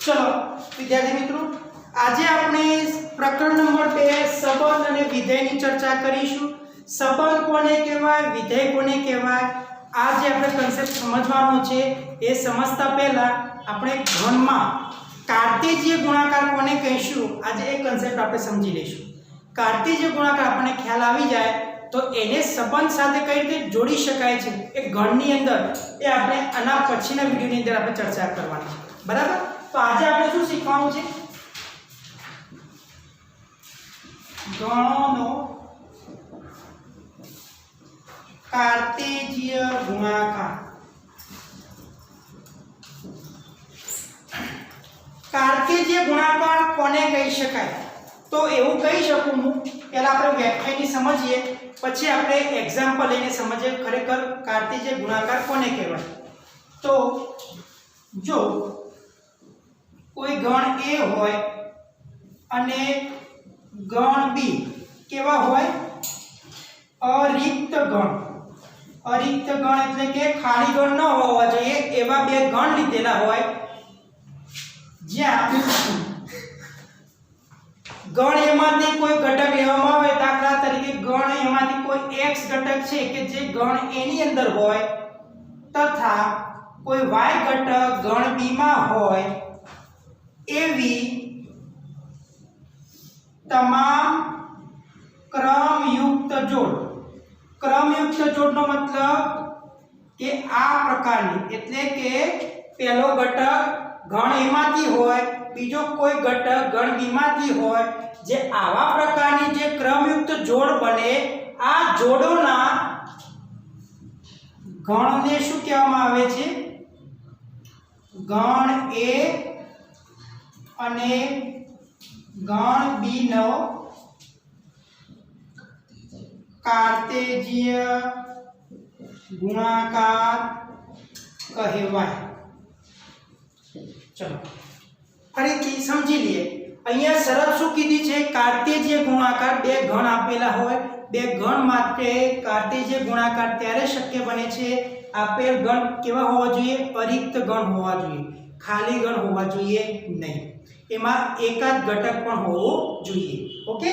चलो विद्यार्थी मित्रों, आज આપણે પ્રકરણ નંબર 2 સંબંધ અને વિધેયની ચર્ચા કરીશું। સંબંધ કોને કહેવાય, વિધેય કોને કહેવાય, આ જે આપણે કન્સેપ્ટ સમજવાનો છે એ સમજતા પહેલા આપણે ઘનમાં કાર્ટેશીય ગુણાકાર કોને કહીશું, આજે એ કન્સેપ્ટ આપણે સમજી લઈશું। કાર્ટેશીય ગુણાકાર આપણને ખ્યાલ આવી જાય તો એને સંબંધ સાથે કઈ રીતે જોડી શકાય છે એ ગણની અંદર એ આપણે આના પછીના વિડિયોની અંદર આપણે ચર્ચા કરવાની છે, બરાબર। तो आज આપણે શું શીખવાનું છે, ગણોનો કાર્ટેશીય ગુણાકાર। કાર્ટેશીય ગુણાકાર કોને કહી શકાય, તો એવું કહી શકું હું પહેલા આપણે વ્યાખ્યાની સમજીએ પછી આપણે એક્ઝામ્પલ લઈને સમજીએ ખરેખર કાર્ટેશીય ગુણાકાર કોને કહેવાય। તો જો कोई गण ए होय अने गण बी केवा होय, अरिक्त गण। अरिक्त गण એટલે કે ખાલી ગણ ન હોવા જોઈએ એવા બે ગણ લીધેલા હોય, જ્યાં ગણ એમાંથી કોઈ ઘટક લેવામાં આવે, દાખલા તરીકે ગણ એમાંથી કોઈ x ઘટક છે કે જે ગણ a ની અંદર હોય તથા કોઈ y ઘટક ગણ b માં હોય एवी तमाम क्रमयुक्त जोड़। क्रमयुक्त जोड़ नो मतलब के आ प्रकारनी एटले के पहलो घटक गण ए मांथी होय, बीजो कोई घटक गण बी मांथी होय, जे आवा प्रकारनी जे क्रमयुक्त जोड़ बने आ जोड़ोना गणने शुं कहेवामां आवे छे, गण ए અને ગણ બી નો કાર્ટેશીય ગુણાકાર કહેવાય। ચલો ફરીથી સમજી લઈએ, અહીંયા શરત શું કીધી છે, કાર્ટેશીય ગુણાકાર બે ગણ આપેલા હોય, બે ગણ માટે કાર્ટેશીય ગુણાકાર ત્યારે શક્ય બને છે આપેલ ગણ કેવા હોવા જોઈએ, અરિક્ત ગણ હોવા જોઈએ, ખાલી ગણ હોવા જોઈએ નહીં, એમાં એકાદ ઘટક પણ હોવો જોઈએ। ઓકે,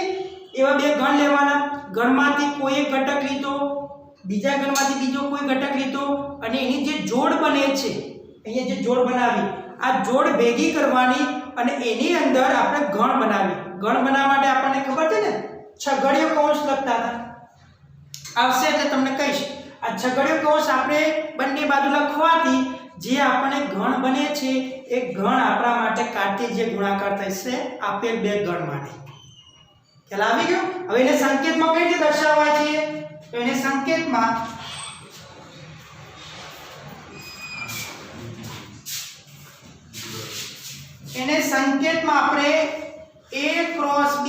એવા બે ગણ લેવાના, ગણમાંથી કોઈ એક ઘટક લીધો, બીજા ગણમાંથી બીજો કોઈ ઘટક લીધો અને એની જે જોડ બને છે, અહીંયા જે જોડ બનાવી આ જોડ ભેગી કરવાની અને એની અંદર આપણે ગણ બનાવી। ગણ બનાવવા માટે આપણને ખબર છે ને છગડીયો કૌંસ લખતા હતા, આવશે એટલે તમને કહીશ। આ છગડીયો કૌંસ આપણે બંને બાજુ લખવાથી જે આપણને ગણ બને છે એ ગણ આપણા માટે કાર્ટેશીય ગુણાકાર થશે આપેલ બે ગણ માટે। ખ્યાલ આવી ગયો। હવે એને સંકેતમાં કઈ રીતે દર્શાવવા છે, તો એને સંકેતમાં આપણે a ક્રોસ b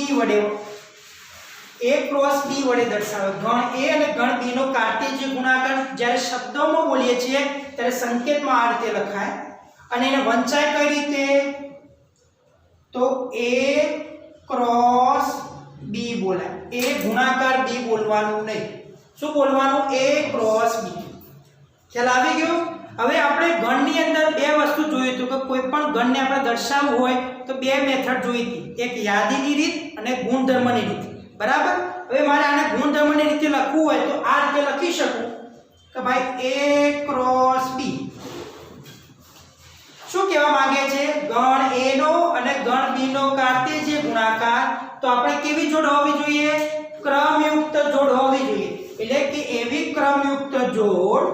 વડે દર્શાવે। ગણ a અને ગણ b નો કાર્ટેશીય ગુણાકાર જ્યારે શબ્દોમાં બોલીએ છીએ ત્યારે સંકેતમાં આ રીતે લખાય અને એને વંચાય કઈ રીતે, તો a ક્રોસ b બોલાય। a ગુણાકાર b બોલવાનું નહીં, શું બોલવાનું, a ક્રોસ b। ખ્યાલ આવી ગયો। હવે આપણે ગણની અંદર બે વસ્તુ જોઈ તો કે કોઈ પણ ગણને આપણે દર્શાવવું હોય તો બે મેથડ જોઈ હતી, એક યાદીની રીત અને ગુણધર્મની રીત, બરાબર। હવે મારે આને ગુણધર્મની રીતે લખવું હોય તો આ રીતે લખી શકું કે ભાઈ a ક્રોસ b શું કહેવા માંગે છે, ગણ a નો અને ગણ b નો કાર્ટેશીય ગુણાકાર, તો આપણે કેવી જોડ હોવી જોઈએ, ક્રમયુક્ત જોડ હોવી જોઈએ। એટલે કે એવી ક્રમયુક્ત જોડ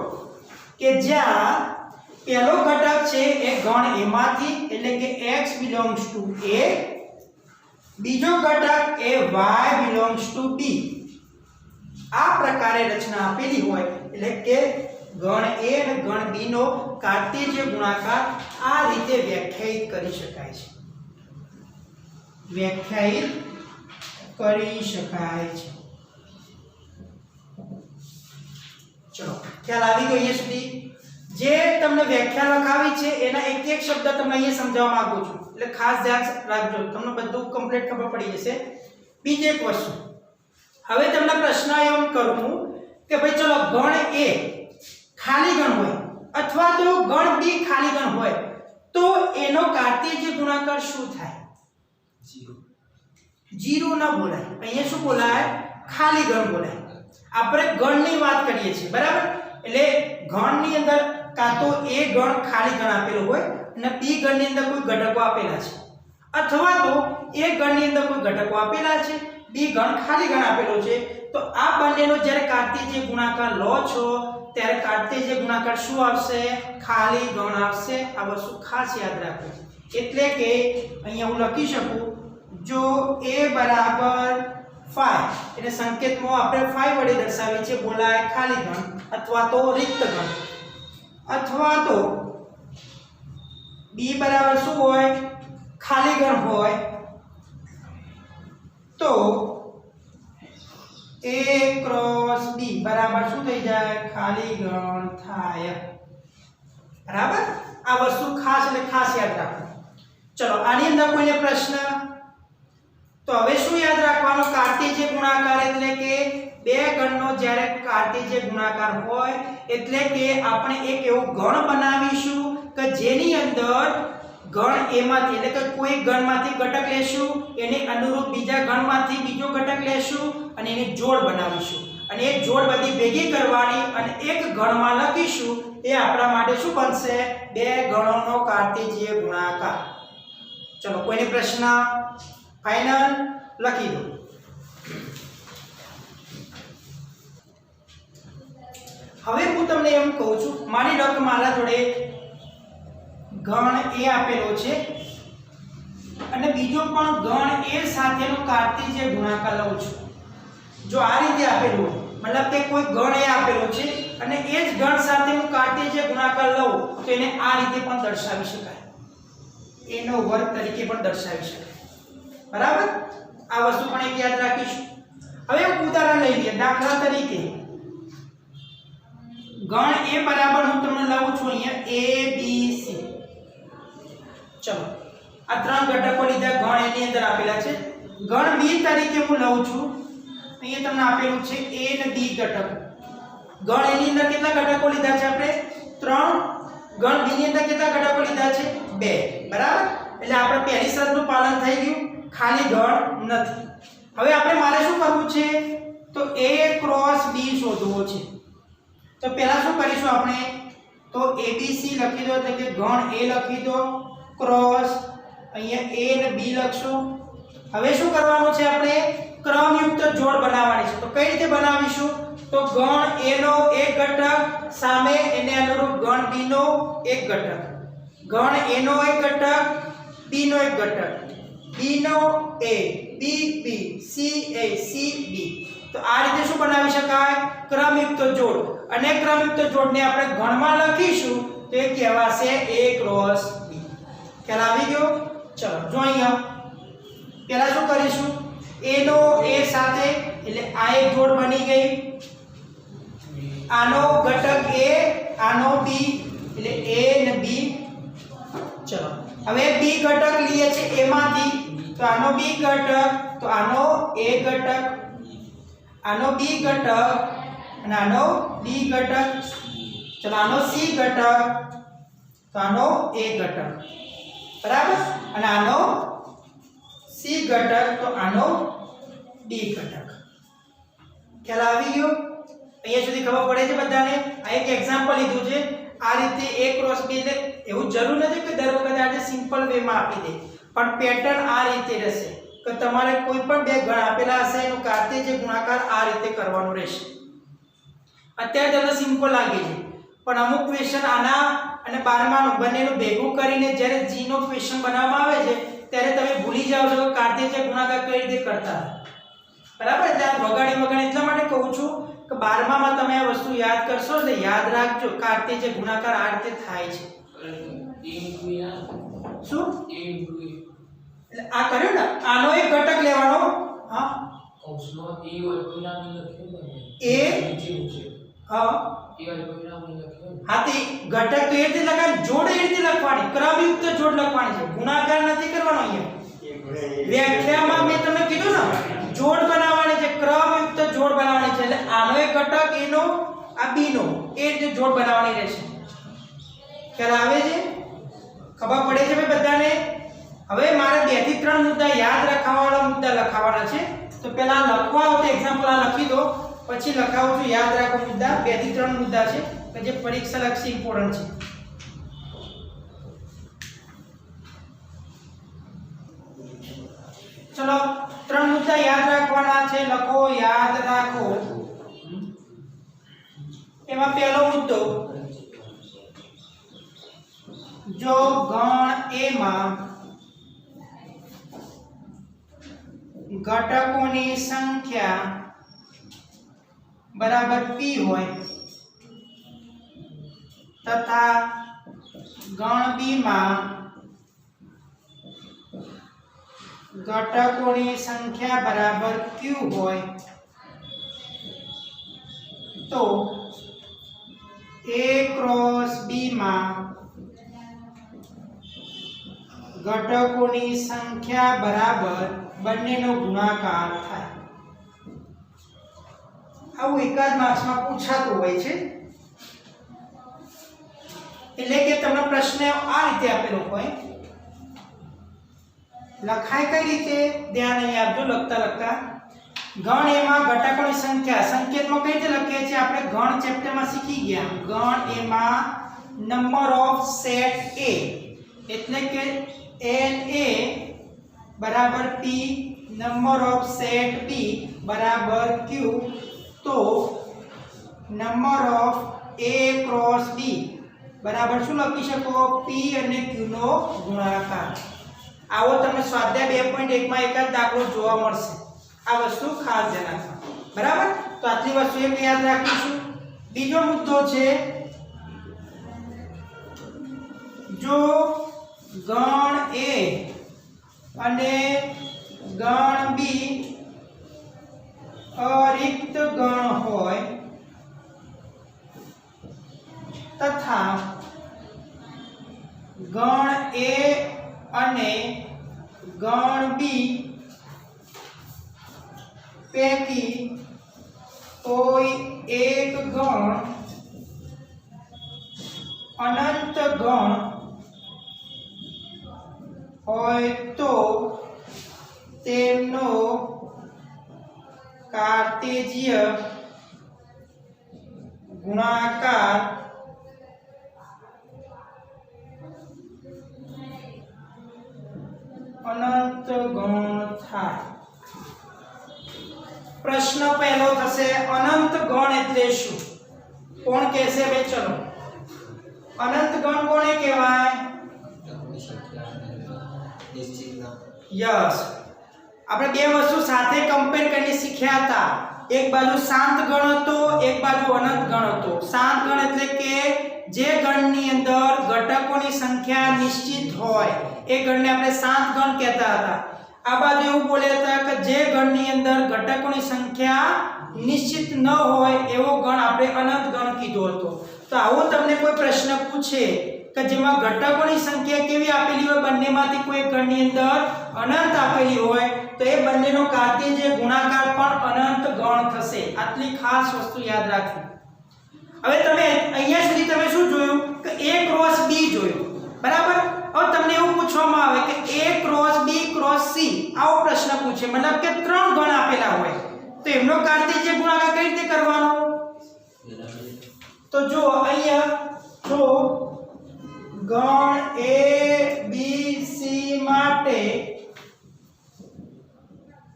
કે જ્યાં પહેલો ઘટક છે એ ગણ a માંથી એટલે કે x belongs to a, બીજો ઘટક એ y belongs to b। આ પ્રકારે રચના આપેલી હોય એટલે કે ગણ a અને ગણ b નો કાર્ટેશીય ગુણાકાર આ રીતે વ્યાખ્યાયિત કરી શકાય છે, ચલો ખ્યાલ આવી ગયો। અહીંયા સુધી જે તમને વ્યાખ્યા લખાવી છે એના એક એક શબ્દ તમને અહીંયા સમજાવવા માંગુ છું, એટલે ખાસ ધ્યાન રાખજો, તમને બધું કમ્પ્લીટ ખબર પડી જશે। બીજી એક વસ્તુ, હવે તમને પ્રશ્ન એમ કરું કે ભાઈ ચલો ગણ a ખાલી ગણ હોય अथवा तो गण बी खाली गण होय तो एनो कार्टेशियन ગુણાકાર શું થાય? 0 ન બોલાય, અહીંયા શું બોલાય? ખાલી ગણ બોલાય. આપણે ગણની વાત કરીએ છીએ, બરાબર? એટલે ગણની અંદર કાં તો એ ગણ ખાલી ગણ આપેલો હોય અને બી ગણની અંદર કોઈ ઘટકો આપેલા છે, અથવા તો એ ગણની અંદર કોઈ ઘટકો આપેલા છે, બી ગણ ખાલી ગણ આપેલો છે. તો આ બંનેનો જ્યારે કાર્તેય ગુણાકાર લો છો ત્યારે કાર્તેય ગુણાકાર શું આવશે? ખાલી ગણ આવશે. આ વસ્તુ ખાસ યાદ રાખો. એટલે કે અહીંયા હું લખી શકું, જો a બરાબર 5 એટલે સંકેતમાં આપણે 5 વડે દર્શાવીએ છીએ, બોલાય ખાલી ગણ અથવા તો રિક્ત ગણ, અથવા તો b બરાબર શું હોય? ખાલી ગણ હોય તો a ક્રોસ b બરાબર શું થઈ જાય? ખાલી ગણ થાય. બરાબર? આ વસ્તુ ખાસ એટલે ખાસ યાદ રાખો. ચલો આની અંદર કોઈને પ્રશ્ન? તો હવે શું યાદ રાખવાનું? કાર્તેય ગુણાકાર એટલે કે બે ગણનો જ્યારે કાર્તેય ગુણાકાર હોય એટલે કે આપણે એક એવો ગણ બનાવીશું કે જેની અંદર ગણ a માંથી એટલે કે કોઈ ગણમાંથી ઘટક લેશું, એને અનુરૂપ બીજા ગણમાંથી બીજો ઘટક લેશું અને એની જોડ બનાવીશું અને એ જોડ બધી ભેગી કરવાની અને એક ગણમાં લખીશું. એ આપણા માટે શું બનશે? બે ગણોનો કાર્તેય ગુણાકાર. ચલો કોઈને પ્રશ્ન? ફાઇનલ લખી દો. હવે હું તમને એમ કહું છું, માની લો કે મારા જોડે ગણ a આપેલો છે અને બીજો પણ ગણ a સાથેનો કાર્તેય ગુણાકાર લઉં છું. જો આ રીતે આપેલું હોય, મતલબ કે કોઈ ગણ a આપેલો છે અને એ જ ગણ સાથે હું કાર્તેય ગુણાકાર લઉં તો એને આ રીતે પણ દર્શાવી શકાય, a નો વર્ગ તરીકે પણ દર્શાવી શકાય. બરાબર? આ વસ્તુ પણ એક યાદ રાખીશું. હવે એક ઉદાહરણ લઈ લઈએ. દાખલા તરીકે ગણ a બરાબર હું તમને લઉં છું અહીંયા a b c. ચલો આ ત્રણ ઘટકો લીધા, ગણ a ની અંદર આપેલા છે. ગણ b તરીકે હું લઉં છું, અહીંયા તમને આપેલું છે a અને b ઘટક. ગણ a ની અંદર કેટલા ઘટકો લીધા છે આપણે? 3. ગણ b ની અંદર કેટલા ઘટકો લીધા છે? 2. બરાબર? એટલે આપણે પહેલી શરતનું પાલન થઈ ગયું, ખાલી ગણ નથી. હવે આપણે મારે શું કરવું છે? તો a ક્રોસ b શોધવો છે. તો પહેલા શું કરીશું આપણે? તો abc લખી દો, એટલે કે ગણ a લખી દો, ક્રોસ અહીંયા a અને b લખશું. હવે શું કરવાનું છે? આપણે ક્રમયુક્ત જોડ બનાવવાની છે. તો કઈ રીતે બનાવીશું? તો ગણ a નો એક ઘટક સામે એને અનુરૂપ ગણ b નો એક ઘટક, ગણ a નો એક ઘટક, b નો એક ઘટક, b no a, b b, c a, c b. તો આ રીતે શું બનાવી શકાય? ક્રમયુક્ત જોડ. અને ક્રમયુક્ત જોડને આપણે ગણમાં લખીશું તો એ કહેવાશે a ક્રોસ b. ખ્યાલ આવી ગયો? ચલો જો અહીંયા પહેલા શું કરીશું? a નો a સાથે એટલે આ એક જોડ બની ગઈ, આનો ઘટક a, આનો b એટલે a અને b. ચલો હવે b ઘટક લઈએ છે a માંથી, તો આનો b ઘટક, તો આનો a ઘટક, આનો b ઘટક અને આનો b ઘટક. ચલો આનો c ઘટક, તો આનો a ઘટક. બરાબર? અને આનો c ઘટક, તો આનો d ઘટક. ખ્યાલ આવી ગયો? અહીંયા સુધી ખબર પડે છે બધાને? આ એક એક્ઝામ્પલ લીધું છે. આ રીતે a ક્રોસ b એટલે એવું જરૂર નથી કે દર વખતે આજે સિમ્પલ વેમાં આપી દે, પણ પેટર્ન આ રીતે રહેશે કે તમારે કોઈ પણ બે ગણ આપેલા હશે એનો કાર્તેય ગુણાકાર આ રીતે કરવાનો રહેશે. અત્યારે તમને સિમ્પલ લાગે છે, પણ અમુક ક્વેશ્ચન આના અને 12માનો બંનેનું ભેગું કરીને જ્યારે g નો ક્વેશ્ચન બનાવવામાં આવે છે ત્યારે તમે ભૂલી જાવ છો કે કાર્તેય ગુણાકાર કઈ રીતે કરતા. બરાબર? એટલે આ વગાડી એટલા માટે કહું છું કે 12મામાં તમે આ વસ્તુ યાદ કરશો એટલે યાદ રાખજો કાર્તેય ગુણાકાર આ રીતે થાય છે. શું? એટલે આ કર્યું ને, આનો એક ઘટક લેવાનો, હા કૌંસમાં a અલ્પવિરામ લખ્યું ને a હા હાથી ઘટક તો એ રીતે લખાય, જોડ એ રીતે લખવાની, ક્રમયુક્ત જોડ લખવાની છે, ગુણાકાર નથી કરવાનો. અહીંયા વ્યાખ્યામાં મેં તમને કીધું ને જોડ બનાવવાની છે, ક્રમયુક્ત જોડ બનાવવાની છે. એટલે આનો એક ઘટક એનો, આ b નો, એ રીતે જોડ બનાવવાની રહેશે. ખ્યાલ આવે છે? ખબર પડે છે ભાઈ બધાને? ત્રણ મુદ્દા યાદ રાખવાવાળા મુદ્દા લખાવવાના છે. તો પહેલા લખવા આવતે એક્ઝામ્પલ આ લખી દો, પછી લખાવું છું યાદ રાખો મુદ્દા. 2 થી 3 મુદ્દા છે કે જે પરીક્ષા લક્ષી ઇમ્પોર્ટન્ટ છે. ચલો 3 મુદ્દા યાદ રાખવાના છે. લખો, યાદ રાખો. એમાં પહેલો મુદ્દો, જો ગણ A માં ઘટકોની સંખ્યા બરાબર p હોય તથા ગણ B માં ઘટકોની સંખ્યા બરાબર q હોય તો A ક્રોસ B માં ઘટકોની સંખ્યા બરાબર બંનેનો ગુણાકાર થાય. આવું એકાદ માર્ક્સમાં પૂછાતું હોય છે. એટલે કે તમને પ્રશ્ન આ રીતે આપેલો હોય, લખાય કઈ રીતે ધ્યાન અહીં આપજો લખતા લખતા. ગણ A માં ઘટકોની સંખ્યા સંકેતમાં કઈ રીતે લખીએ છીએ આપણે ગણ ચેપ્ટરમાં શીખી ગયા. ગણ A માં નંબર ઓફ સેટ A એટલે કે NA બરાબર P, number of set P બરાબર Q. તો number of A cross B બરાબર શું લખી શકો? P અને Q નો ગુણાકાર. આવો તમને સ્વાધ્યાય 2.1 માં એક જ દાખલો જોવા મળશે. આ વસ્તુ ખાસ ધ્યાન રાખો. બરાબર? તો આટલી વસ્તુ એક યાદ રાખીશું. બીજો મુદ્દો છે, જો ગણ A અને ગણ B અરિક્ત ગણ હોય તથા ગણ A અને ગણ B પૈકી કોઈ એક ગણ અનંત ગણ હોય તો તેમનો કાર્ટેજીય ગુણાકાર અનંત ગણ થાય. પ્રશ્ન પહેલો થશે અનંત ગણ એટલે શું? કોણ કહેશે? બે ચલો, અનંત ગણ કોને કહેવાય? યસ, આપણે બે વસ્તુ સાથે કમ્પેર કરીને શીખ્યા હતા. એક બાજુ શાંત ગણ હતો, એક બાજુ અનંત ગણ હતો. શાંત ગણ એટલે કે જે ગણની અંદર ઘટકોની સંખ્યા નિશ્ચિત હોય એ ગણને આપણે શાંત ગણ કહેતા હતા. આ બાજુ એવું બોલ્યા હતા કે જે ગણની અંદર ઘટકોની સંખ્યા નિશ્ચિત ન હોય એવો ગણ આપણે અનંત ગણ કીધો હતો. તો આવો તમને કોઈ પ્રશ્ન પૂછે કે જેમાં ઘટકોની સંખ્યા કેવી આપેલી હોય, બંનેમાંથી કોઈ એક ગણની અંદર અનંત આપેલી હોય તો એ બંનેનો કાર્ટેજીય ગુણાકાર પણ અનંત ગણ થશે. આટલી ખાસ વસ્તુ યાદ રાખજો. હવે તમે અહીંયા સુધી તમે શું જોયું કે A ક્રોસ B જોયું. બરાબર? હવે તમને એવું પૂછવામાં આવે કે A cross B cross C આવો પ્રશ્ન પૂછે, મતલબ કે ત્રણ ગણ આપેલા હોય તો એમનો કાર્ટેજીય ગુણાકાર કઈ રીતે કરવાનો? તો જો અહીંયા જો ગણ A B C માટે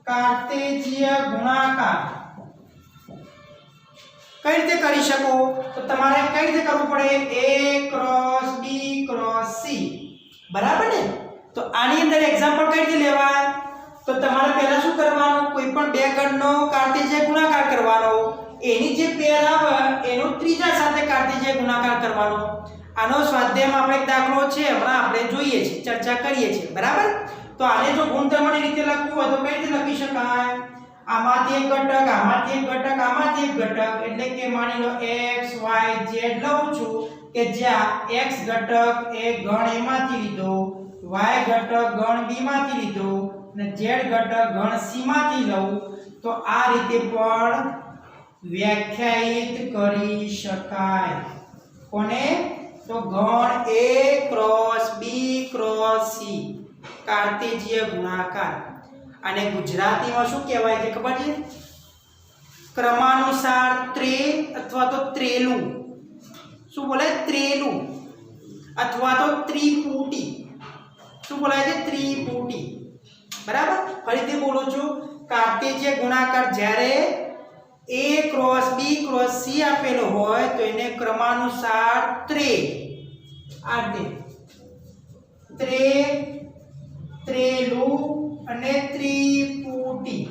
કાર્ટેજીય ગુણાકાર કઈ રીતે કરી શકો? તો તમારે કઈ રીતે કરવું પડે? A cross B cross C. બરાબર ને? તો આની અંદર એક્ઝામ્પલ કઈ રીતે લેવાય? તો તમારે પહેલા શું કરવાનું? કોઈ પણ બે ગણનો કાર્ટેજીય ગુણાકાર કરવાનો. એની જે પેર આવે એનો ત્રીજા સાથે કાર્ટેજીય ગુણાકાર કરવાનો. આનો સ્વાધ્યાયમાં આપણે એક દાખલો છે, હમણાં આપણે જોઈએ છે, ચર્ચા કરીએ છીએ. બરાબર? તો આને જો ગુણધર્મની રીતે લખવું હોય તો કઈ રીતે લખી શકાય? આમાંથી એક ઘટક, આમાંથી એક ઘટક, આમાંથી એક ઘટક, એટલે કે માની લો x y z લઉં છું કે જ્યાં x ઘટક એ ગણ A માંથી લીધો, y ઘટક ગણ B માંથી લીધો અને z ઘટક ગણ C માંથી લઉં તો આ રીતે પણ વ્યાખ્યાયિત કરી શકાય. કોને? તો ગણ A cross B cross C. કાર્તેજીય ગુણાકાર. અને ગુજરાતીમાં શું કહેવાય છે ખબર છે? ક્રમાનુસાર ત્રે અથવા તો ત્રેલું. શું બોલાય? ત્રેલું અથવા તો ત્રિપુટી. શું બોલાય છે? ત્રિપુટી. બરાબર? ફરીથી બોલું છું. કાર્તેજીય ગુણાકાર જ્યારે a cross b cross c આપેલો હોય તો એને ક્રમાનુસાર ત્રે ત્રેલું અને ત્રિપુટી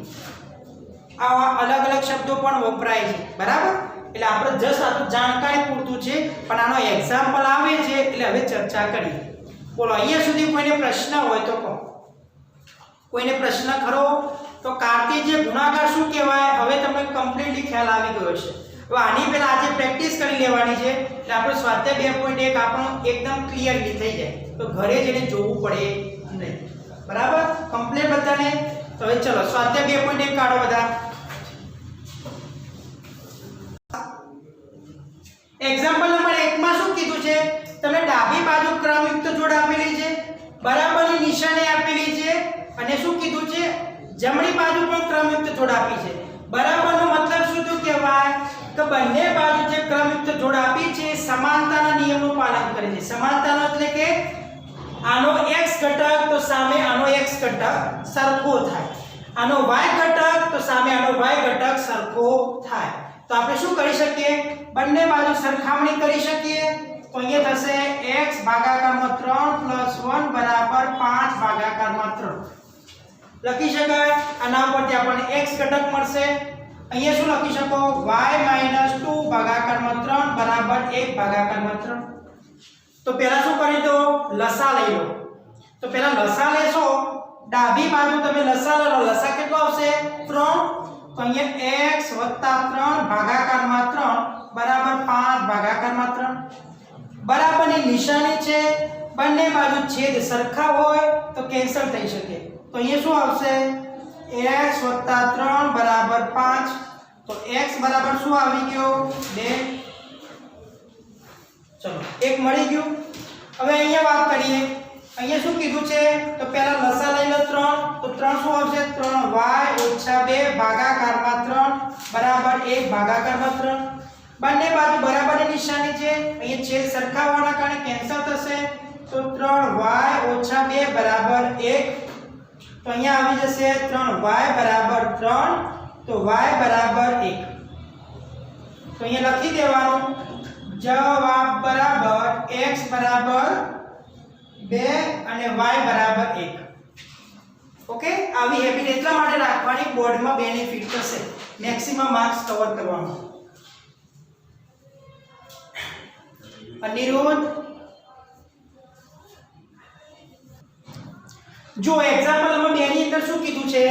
આવા અલગ અલગ શબ્દો પણ વપરાય છે. બરાબર? એટલે આપણે જસ્ટ આ તો જાણકારી પૂરતું છે, પણ આનો એક્ઝામ્પલ આવે છે એટલે હવે ચર્ચા કરીએ. બોલો, અહીંયા સુધી કોઈને પ્રશ્ન હોય તો કહો. કોઈને પ્રશ્ન ખરો? તો કાર્તેજીય ગુણાકાર શું કહેવાય હવે તમને કમ્પ્લીટલી ખ્યાલ આવી ગયો છે. હવે આની પહેલા આજે પ્રેક્ટિસ કરી લેવાની છે એટલે આપણો સ્વાધ્યાય 2.1 આપણો એકદમ ક્લિયરલી થઈ જાય, તો ઘરે જઈને જોવું પડે નહીં. બરાબર? કમ્પ્લીટ બધાને? તો હવે ચલો સ્વાધ્યાય 2.1 કાઢો બધા. એક્ઝામ્પલ નંબર 1 માં શું કીધું છે? તમને ડાબી બાજુ ક્રમયુક્ત જોડ આપેલી છે, બરાબરની નિશાની આપેલી છે, અને શું કીધું છે? જમણી બાજુ પણ ક્રમયુક્ત જોડ આપી છે. બરાબરનો મતલબ શું થયું કહેવાય? કે બંને બાજુ જે ક્રમયુક્ત જોડ આપી છે સમાનતાના નિયમનું પાલન કરે છે. સમાનતાનો એટલે કે આનો x ઘટક તો સામે આનો x ઘટક સરખો થાય, આનો y ઘટક તો સામે આનો y ઘટક સરખો થાય. તો આપણે શું કરી શકીએ? બંને બાજુ સરખામણી કરી શકીએ. તો અહીંયા થશે x ભાગાકારમાં 3 + 1 બરાબર 5 ભાગાકારમાં 3 લખી શકાય. આના ઉપરથી આપણને x ઘટક મળશે. અહીંયા શું લખી શકો? y - 2 ભાગાકારમાં 3 બરાબર 1 ભાગાકારમાં 3. તો પહેલા શું કરી દો? લસા લઈ લો. તો પહેલા લસા લેશો. ડાબી બાજુ તમે લસા લો. લસા કેટલો આવશે? 3. તો અહીંયા x + 3 ભાગાકારમાં 3 બરાબર 5 ભાગાકારમાં 3. બરાબરની નિશાની છે, બંને બાજુ છેદ સરખા હોય તો કેન્સલ થઈ શકે. તો અહીંયા શું આવશે? x + 3 બરાબર 5. તો x બરાબર શું આવી ગયો? 2. ચલો, એક મળી ગયું. હવે અહીંયા વાત કરીએ. અહીંયા શું કીધું છે? તો પહેલા લસા લઈ લો 3. તો 3 શું આવશે? 3y - 2 ભાગાકારમાં 3 બરાબર 1 ભાગાકારમાં 3. બંને બાજુ બરાબરની નિશાની છે, અહીંયા છેદ સરખા હોવાના કારણે કેન્સલ થશે. તો 3y - 2 બરાબર 1. તો અહીંયા આવી જશે 3y બરાબર 3. તો y બરાબર 1. તો અહીંયા લખી દેવાનું જવાબ બરાબર x બરાબર 2 અને y બરાબર 1. ઓકે? આવી હેબિટ એટલા માટે રાખવાની બોર્ડમાં બેનિફિટ થશે, મેક્સિમમ માર્ક્સ કવર કરવામાં. અનિરુદ્ધ, જો એક્ઝામ્પલ નંબર 2 ની અંદર શું કીધું છે?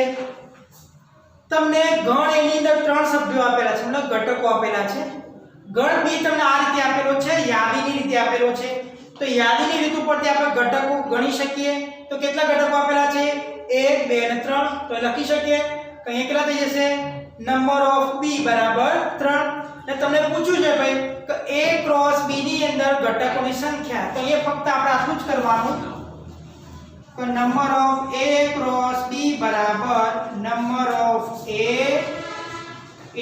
તમને ગણ એની અંદર 3 સભ્યો આપેલા છે, મતલબ ઘટકો આપેલા છે. ગણ બી તમને આ રીતે આપેલો છે, યાદીની રીતે આપેલો છે. તો યાદીની રીત ઉપરથી આપણે ઘટકો ગણી શકીએ. તો કેટલા ઘટકો આપેલા છે? 1 2 અને 3. તો લખી શકીએ કે અહીં કેટલા થઈ જશે? નંબર ઓફ b બરાબર 3. ને તમને પૂછ્યું છે ભાઈ કે a ક્રોસ b ની અંદર ઘટકોની સંખ્યા. તો અહીંયા ફક્ત આપણે આટલું જ કરવાનું કે number of a cross b બરાબર number of a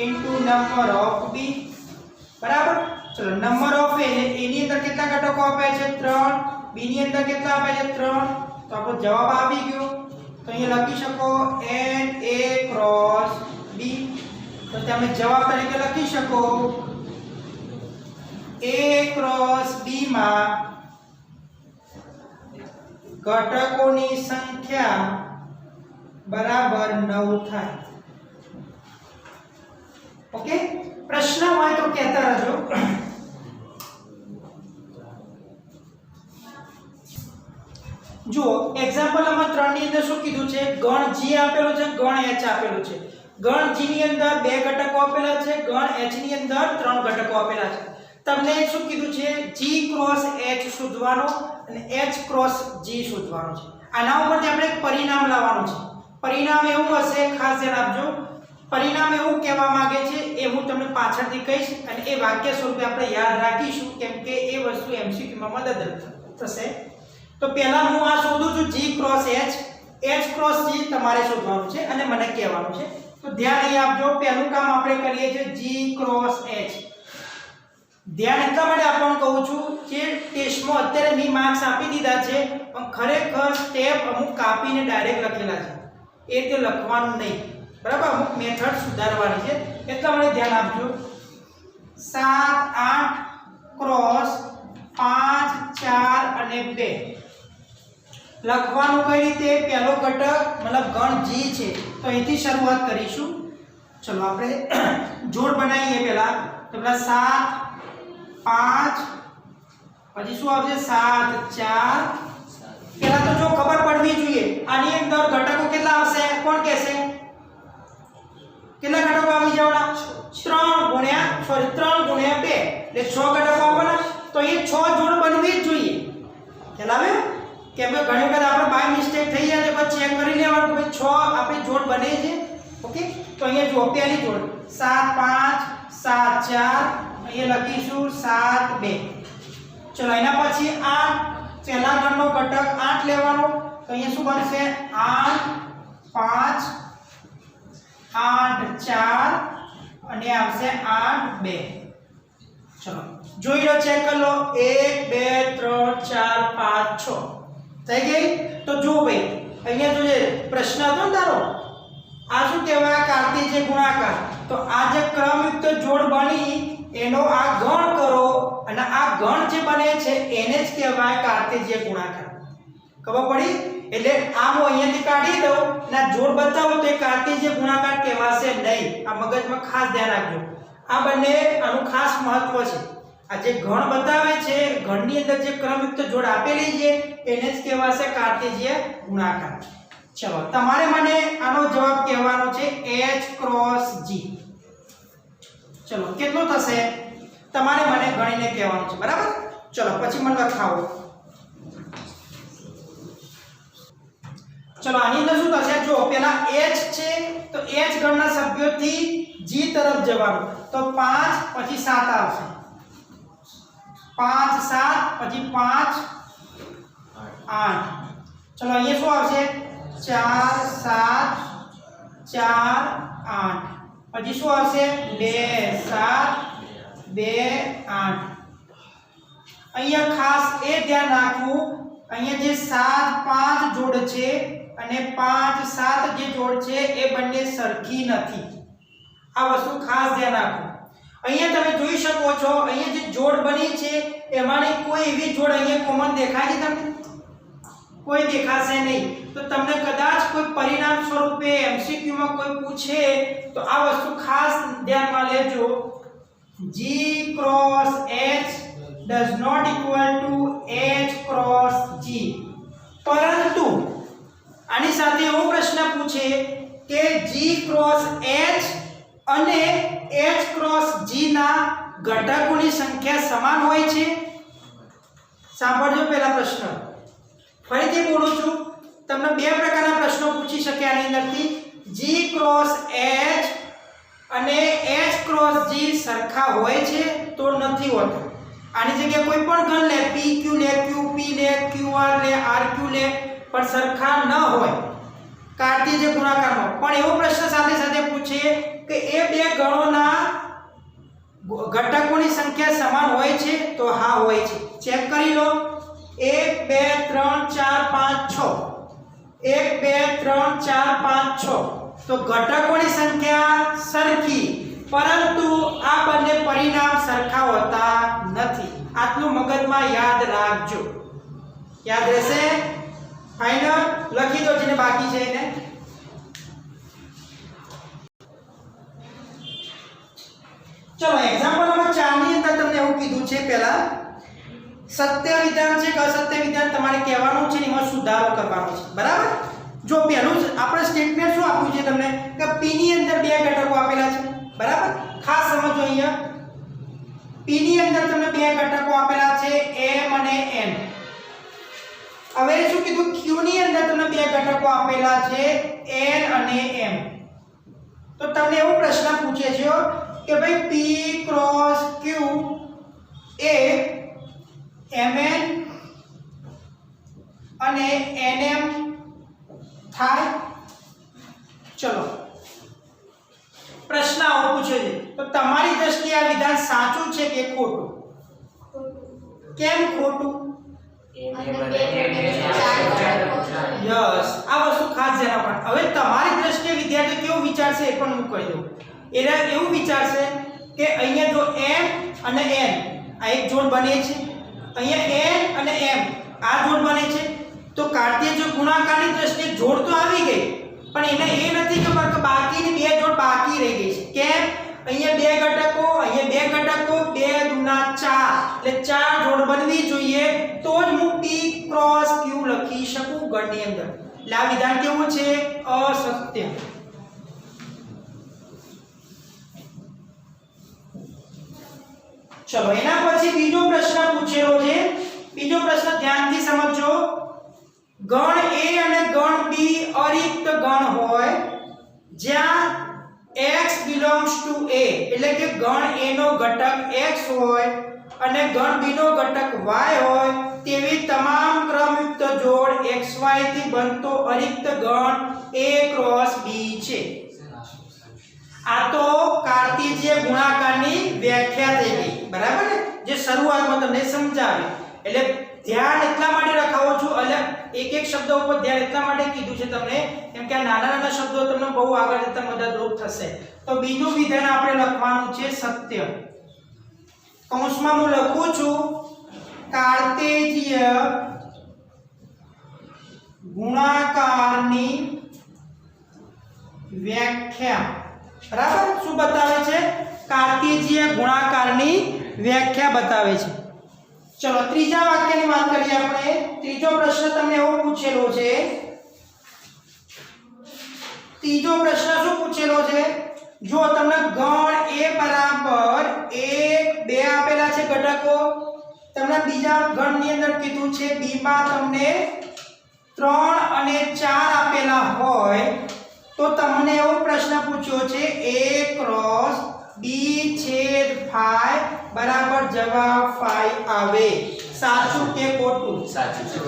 into number of b. બરાબર? ચલો, નંબર ઓફ a ની અંદર કેટલા ઘટકો આપ્યા છે? 3. b ની અંદર કેટલા આપ્યા છે? 3. તો આપણો જવાબ આવી ગયો. તો અહીંયા લખી શકો n a ક્રોસ b. તો તમે જવાબ તરીકે લખી શકો a ક્રોસ b માં ઘટકોની સંખ્યા બરાબર 9 થાય. ઓકે? પ્રશ્ન હોય તો કહેતા રહેજો. જો એક્ઝામ્પલ નંબર 3 ની અંદર શું કીધું છે? ગણ g આપેલો છે, ગણ h આપેલો છે. ગણ g ની અંદર 2 ઘટકો આપેલા છે, ગણ h ની અંદર 3 ઘટકો આપેલા છે. તમને શું કીધું છે? g ક્રોસ h શોધવાનો અને h ક્રોસ g શોધવાનો છે. આના ઉપરથી આપણે એક પરિણામ લાવવાનું છે. પરિણામ એવું હશે, ખાસ ધ્યાન આપજો. પરિણામ એવું કહેવા માંગે છે એ હું તમને પાછળથી કહીશ અને એ વાક્ય સ્વરૂપે આપણે યાદ રાખીશું, કેમ કે એ વસ્તુ MCQ માં મદદ થશે. તો પહેલા હું આ શોધું છું લખીશું G cross H, H cross G તમારે શોધવાનું છે અને મને કહેવાનું છે. તો ધ્યાન અહીં આપજો. પહેલું કામ આપણે કરીએ છીએ G ક્રોસ H. ધ્યાન એટલા માટે આપવાનું કહું છું કે ટેસ્ટમાં અત્યારે મેં માર્ક્સ આપી દીધા છે પણ ખરેખર સ્ટેપ અમુક કાપીને ડાયરેક્ટ લખેલા છે. એ રીતે લખવાનું નહીં, બરાબર? અમુક મેથડ સુધારવાની છે એટલા માટે ધ્યાન આપજો. 7 8 ક્રોસ 5 4 અને 2 લખવાનું કઈ રીતે? પહેલો ઘટક મતલબ ગણ G છે તો અહીંથી શરૂઆત કરીશું. ચલો આપણે જોડ બનાવીએ પહેલા. તો પેલા 7 5 પછી શું આવશે 7 4. પહેલા તો જો ખબર પડવી જોઈએ આની અંદર ઘટકો કેટલા આવશે? કોણ કહેશે? કેટલા ઘટકો આવી જવાના? 3 ગુણ્યા 2 એટલે 6 ઘટકો આવવાના. તો એ 6 જોડ બનવી જ જોઈએ. ખ્યાલ આવે? કેમ કે ઘણી વખત આપણે બાય મિસ્ટેક થઈ જાય તો પછી ચેક કરી લેવાનું કે 6 આપણી જોડ બને છે. ઓકે, તો અહીંયા જો પહેલી જોડ 7 5 7 4, અહીંયા લખીશું 7 2. ચલો એના પછી 8, પહેલા ગણનો ઘટક 8 લેવાનો. તો અહીંયા શું બનશે? 8 5 8 4 અને આવશે 8 2. ચલો જોઈ લો, ચેક કરી લો. 1 2 3 4 5 6 થઈ ગઈ. તો જો ભાઈ અહીંયા જો જે પ્રશ્ન હતો ને તારો, આ શું કહેવાય? કાર્ટેશિય ગુણાકાર. તો આ જે ક્રમયુક્ત જોડ બની એનો આ ગણ કરો અને આ ગણ જે બને છે એને જ કહેવાય કાર્ટેશિય ગુણાકાર. ખબર પડી? એટલે આ હું અહીંયાથી કાઢી દઉં અને જોડ બતાવું તો એ કાર્ટેશિય ગુણાકાર કહેવાશે નહીં. આ મગજમાં ખાસ ધ્યાન રાખજો. આ બંને આનું ખાસ મહત્વ છે. આ જે ગણ બતાવે છે, ગણની અંદર જે ક્રમયુક્ત જોડ આપેલી છે એને જ કહેવાશે કાર્ટેશિય ગુણાકાર. ચલો તમારે મને આનો જવાબ કહેવાનો છે H ક્રોસ G. ચલો કેટલું થશે તમારે મને ગણીને કહેવાનું છે, બરાબર? ચલો પછી મને લખાવો. ચલો આની અંદર શું થશે? જો પેલા H છે તો H ગણના સભ્યોથી G તરફ જવાનું. તો 5 પછી 7 આવશે. 5 7 પછી 5 8. ચલો અહીંયા શું આવશે? 4 7 4 8. પછી શું આવશે? 2 7 2 8. અહીંયા ખાસ એ ધ્યાન રાખવું, અહીંયા જે 7 5 જોડ છે અને 5 7 જે જોડ છે એ બંને સરખી નથી. આ વસ્તુ ખાસ ધ્યાન રાખવું. અહીંયા તમે જોઈ શકો છો, અહીંયા જે જોડ બની છે એમાંની કોઈ એવી જોડ અહીંયા કોમન દેખાય છે તમને? કોઈ દેખાશે નહીં. તો તમને કદાચ કોઈ પરિણામ સ્વરૂપે MCQ માં કોઈ પૂછે તો આ વસ્તુ ખાસ ધ્યાનમાં લેજો. G cross H does not equal to H cross G. પરંતુ આની સાથે એવો પ્રશ્ન પૂછે કે G ક્રોસ H અને H ક્રોસ G ના ઘટકોની સંખ્યા સમાન હોય છે? સાંભળજો પહેલા પ્રશ્ન. ફરીથી બોલું છું, તમને બે પ્રકારના પ્રશ્નો પૂછી શકે આની અંદરથી. G ક્રોસ H અને H ક્રોસ G સરખા હોય છે? તો નથી હોતા. આની જગ્યાએ કોઈ પણ ગણ લે, PQ લે, QP લે, QR લે, RQ લે, પણ સરખા ન હોય કાર્ટેશિય ગુણાકારમાં. પણ એવો પ્રશ્ન સાથે સાથે પૂછે કે એ બે ગણોના ઘટકોની સંખ્યા સમાન હોય છે? તો હા હોય છે. ચેક કરી લો. 1 2 3 4 5 6. 1 2 3 4 5 6. તો ઘટકોની સંખ્યા સરખી, પરંતુ આ બંને પરિણામ સરખા હોતા નથી. આટલું મગજમાં યાદ રાખજો. યાદ રહેશે? ફાઇનલ લખી દો જેને બાકી છે એને. ચલો એક્ઝામ્પલ નંબર 4 ની અંદર તમને એવું કીધું છે, પહેલા સત્ય વિધાન છે કે અસત્ય વિધાન તમારે કહેવાનું છે, એમાં સુધારો કરવાનો છે, બરાબર? જો પહેલું આપણે સ્ટેટમેન્ટ શું આપ્યું છે તમને કે P ની અંદર બે ઘટકો આપેલા છે, બરાબર? ખાસ સમજો. અહીંયા P ની અંદર તમને બે ઘટકો આપેલા છે M અને N. હવે શું કીધું? Q ની અંદર તમને બે ઘટકો આપેલા છે N અને M. તો તમને એવો પ્રશ્ન પૂછે છે કે ભાઈ P ક્રોસ Q એ Mn અને nm થાય। ચલો પ્રશ્ન આવો પૂછે છે, તો તમારી દ્રષ્ટિએ આ વિધાન સાચું છે કે ખોટું? કેમ ખોટું? યસ, આ વસ્તુ ખાસ ધ્યાન આપવાનું। હવે તમારી દ્રષ્ટિએ વિદ્યાર્થી કેવું વિચારશે એ પણ હું કહી દઉં। એના એવું વિચારશે કે અહીંયા જો m અને n આ એક જોડ બને છે, અહીંયા n અને m આ જોડ બને છે, તો કાર્ટેશિયન ગુણાકારની દ્રષ્ટિએ જોડ તો આવી ગઈ, પણ એને એ નથી ખબર કે બાકીની બે જોડ બાકી રહી ગઈ છે। કેમ? અહીંયા બે ઘટકો, અહીંયા બે ઘટકો, 2 દુના 4, એટલે 4 જોડ બનવી જોઈએ, તો જ હું p ક્રોસ q લખી શકું ગણની અંદર। એટલે આ વિધાન કેવું છે? અસત્ય। ચલો એના પછી બીજો પ્રશ્ન પૂછેલો છે। બીજો પ્રશ્ન ધ્યાનથી સમજજો। ગણ A અને ગણ B અરિક્ત ગણ હોય જ્યાં x belongs to A, એટલે કે ગણ A નો ઘટક x હોય અને ગણ B નો ઘટક y હોય તેવી તમામ ક્રમયુક્ત જોડ xy થી બનતો અરિક્ત ગણ A ક્રોસ B છે। આ તો કાર્ટેશિયન ગુણાકારની વ્યાખ્યા થઈ ગઈ, બરાબર ને, જે શરૂઆતમાં તમને સમજાવી। એટલે ધ્યાન એટલા માટે રખાવો છું, એટલે એક એક શબ્દ ઉપર ધ્યાન એટલા માટે કીધું છે તમને, કેમ કે આ નાના નાના શબ્દો તમને બહુ આગળ જતા મદદરૂપ થશે। તો બીજું વિધાન આપણે લખવાનું છે સત્ય। કૌંસમાં હું લખું છું કાર્ટેશિયન ગુણાકારની વ્યાખ્યા, બરાબર? શું બતાવે છે? કાર્ટેશિયન ગુણાકારની વ્યાખ્યા બતાવે છે। ચલો ત્રીજા વાક્યની વાત કરીએ આપણે। ત્રીજો પ્રશ્ન તમને એવો પૂછેલો છે, ત્રીજો પ્રશ્ન શું પૂછેલો છે? જો તમને ગણ A બરાબર 1 2 આપેલા છે ઘટકો, તમને બીજા ગણની અંદર કીધું છે B માં તમને 3 અને 4 આપેલા હોય, તો તમને એવો પ્રશ્ન પૂછ્યો છે A ક્રોસ B છેદ 5 બરાબર જવાબ 5 આવે। સાચું કે ખોટું? સાચું છે।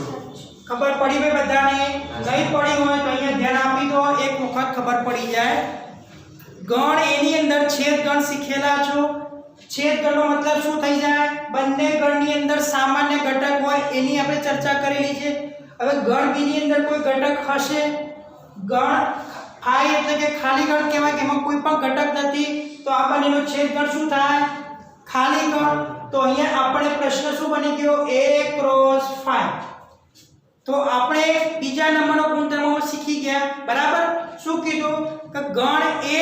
ખબર પડી ભાઈ બધાને? નહીં પડી હોય તો અહીંયા ધ્યાન આપી દો, એક વખત ખબર પડી જાય। ગણ A ની અંદર છેદ ગણ શીખેલા છો। છેદ ગણનો મતલબ શું થઈ જાય? બંને ગણની અંદર સામાન્ય ઘટક હોય, એની આપણે ચર્ચા કરેલી છે। હવે ગણ B ની અંદર કોઈ ઘટક હશે, ગણ I એટલે કે ખાલી ગણ કહેવાય કે એમાં કોઈ પણ ઘટક નથી, તો આ બંનેનો છેદ ગણ શું થાય? ખાલી ગણ। તો અહીંયા આપણે પ્રશ્ન શું બની ગયો? A cross 5। તો આપણે બીજા નંબરનો ગુણધર્મ શીખી ગયા, બરાબર? શું કીધું કે ગણ A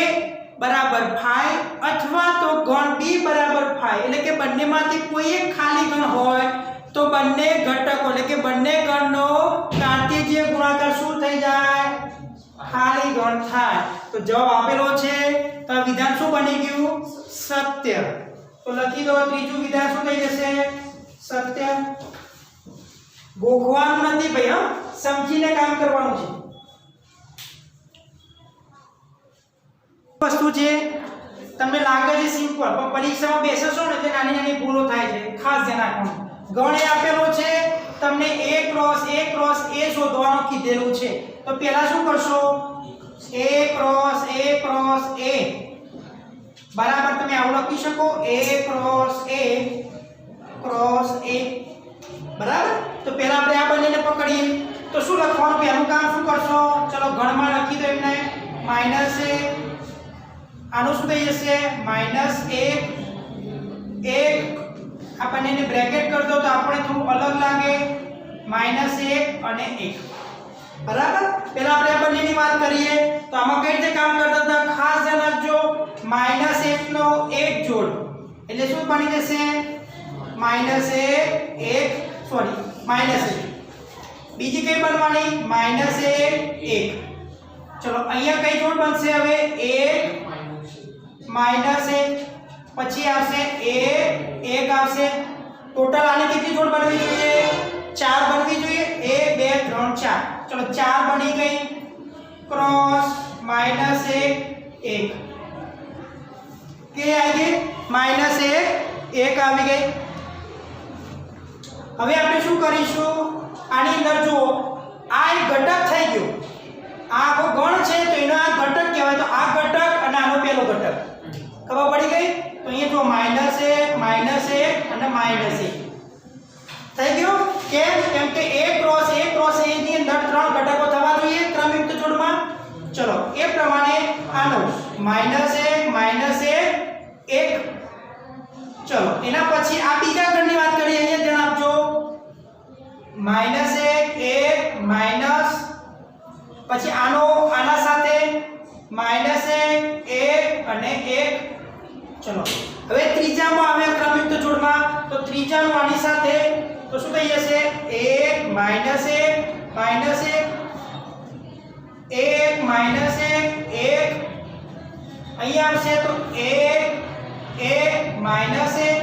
બરાબર 5 અથવા તો ગણ B બરાબર 5, એટલે કે બંનેમાંથી કોઈ એક ખાલી ગણ હોય તો બંને ઘટકો એટલે કે બંને ગણનો કાર્ટેશિયન ગુણાકાર શું થઈ જાય? ખાલી ગણ થાય। તો જવાબ આપેલો છે, તો આ વિધાન શું બની ગયું? સત્ય। તો લખી દો ત્રીજું વિધાન શું થઈ જશે? સત્ય। ગોખવાનું નથી ભાઈ, હા, સમજીને કામ કરવાનું છે। વસ્તુ છે તમને લાગે છે સિમ્પલ, પણ પરીક્ષામાં બેસશો ને એટલે નાની નાની ભૂલો થાય છે, ખાસ ધ્યાન રાખવાનું। ગણ એ આપેલો છે, તમને A ક્રોસ A શોધવાનું કીધેલું છે, તો પહેલા શું કરશો? A ક્રોસ A બરાબર તમે આવું લખી શકો A ક્રોસ A બરાબર। તો પહેલા આપણે આ બંનેને પકડીએ, તો શું લખવાનું? પહેલું કામ શું કરશો? ચલો ગણમાં લખી દો એમને -1, આનું શું થઈ જશે? -1 આ બંનેને બ્રેકેટ કરી દો તો આપણે થોડું અલગ લાગે, -1 અને 1, બરાબર। પહેલા આપણે આ બંનેની વાત કરીએ તો આમાં કઈ રીતે કામ કરતા હતા? ખાસ ધ્યાન રાખજો, -1 નો એક જોડ એટલે શું બની જશે? -1 બીજી કઈ બનવાની? -1 ચલો અહીંયા કઈ જોડ બનશે? હવે 1 પછી આવશે 1 આવશે। ટોટલ આની કેટલી જોડ બનવી જોઈએ? 4 બનવી જોઈએ। 1 2 3 4, ચલો 4 બની ગઈ। ક્રોસ -1 કે આવી ગઈ? -1 આવી ગઈ। હવે આપણે શું કરીશું? આની અંદર જુઓ આ એક ઘટક થઈ ગયો, આ આખો ગણ છે તો એનો આ ઘટક કહેવાય, તો આ ઘટક અને આનો પહેલો ઘટક ખબર પડી ગઈ. તો અહીંયા જો -1 અને -1 થઈ ગયું. કેમ કે A ક્રોસ A ની અંદર 3 ઘટકો થવા જોઈએ ક્રમયુક્ત જોડમાં. ચલો એ પ્રમાણે આનો -1 1. ચલો એના પછી આ બીજા ગણની વાત કરીએ, અહીંયા ધ્યાન આપજો. -1 1 પછી આના સાથે -1 1 અને 1. ચલો હવે ત્રીજામાં આવે ક્રમયુક્ત જોડમાં, તો ત્રીજાનું આની સાથે તો શું થઈ જશે 1 -1 -1 1 -1 1. અહીંયા આવશે તો 1 1 -1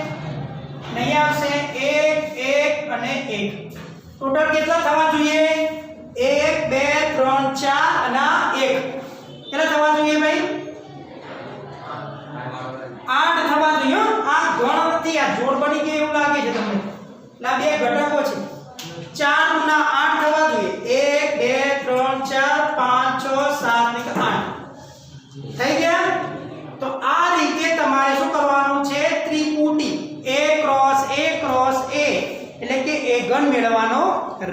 નહીં આવશે 1 1 અને 1. ટોટલ કેટલા થવા જોઈએ 1 2 3 4 અને 1 કેટલા થવા જોઈએ ભાઈ 8 થવા જોઈએ. આ ગણ નથી, આ જોડ બની ગયો એવું લાગે છે તમને. ના બે ઘટકો છે, 4 ના 8 થવા જોઈએ. 1 2 3 4 5 6 7 ને 8 થઈ ગયા. તો આ રીતે તમારે શું કરવાનું છે ત્રિપુટી A cross A cross A એટલે કે A ઘન મેળવવાનો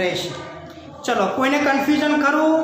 રહેશે. ચલો કોઈને કન્ફ્યુઝન ખરું?